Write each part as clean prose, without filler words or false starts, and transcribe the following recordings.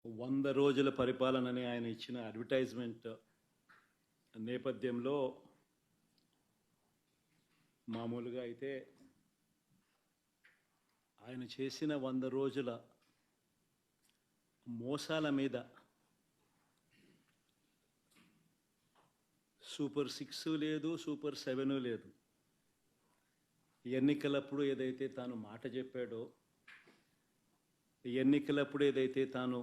100 రోజుల పరిపాలనని ఆయన ఇచ్చిన అడ్వర్టైజ్మెంట్ నేపథ్యంలో మామూలుగా అయితే ఆయన చేసిన 100 రోజుల మోసాల మీద సూపర్ 6 లేదు, సూపర్ 7 లేదు. ఎన్నికలప్పుడు ఏదైతే తాను మాట చెప్పాడో, ఎన్నికలప్పుడు ఏదైతే తాను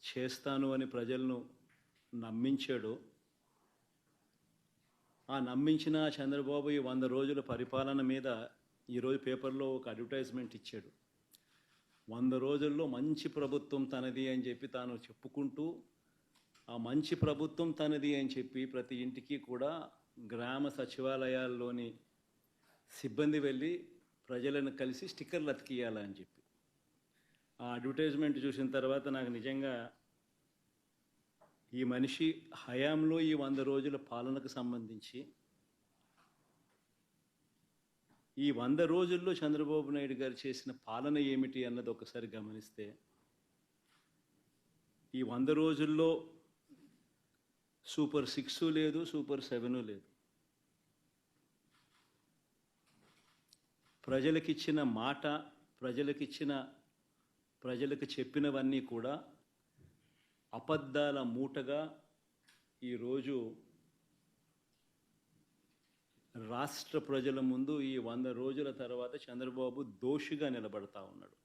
చేస్తాను అని ప్రజలను నమ్మించాడో, ఆ నమ్మించిన చంద్రబాబు ఈ 100 రోజుల పరిపాలన మీద ఈరోజు పేపర్లో ఒక అడ్వర్టైజ్మెంట్ ఇచ్చాడు. 100 రోజుల్లో మంచి ప్రభుత్వం తనది అని చెప్పి తాను చెప్పుకుంటూ, ఆ మంచి ప్రభుత్వం తనది అని చెప్పి ప్రతి ఇంటికి కూడా గ్రామ సచివాలయాల్లోని సిబ్బంది వెళ్ళి ప్రజలను కలిసి స్టిక్కర్లు అతికియాలని చెప్పి. ఆ అడ్వర్టైజ్మెంట్ చూసిన తర్వాత నాకు నిజంగా ఈ మనిషి హయాంలో ఈ 100 రోజుల పాలనకు సంబంధించి ఈ 100 రోజుల్లో చంద్రబాబు నాయుడు గారు చేసిన పాలన ఏమిటి అన్నది ఒకసారి గమనిస్తే, ఈ 100 రోజుల్లో సూపర్ 6 లేదు, సూపర్ 7 లేదు. ప్రజలకిచ్చిన మాట, ప్రజలకు చెప్పినవన్నీ కూడా అబద్ధాల మూటగా ఈరోజు రాష్ట్ర ప్రజల ముందు ఈ 100 రోజుల తర్వాత చంద్రబాబు దోషిగా నిలబడతా ఉన్నాడు.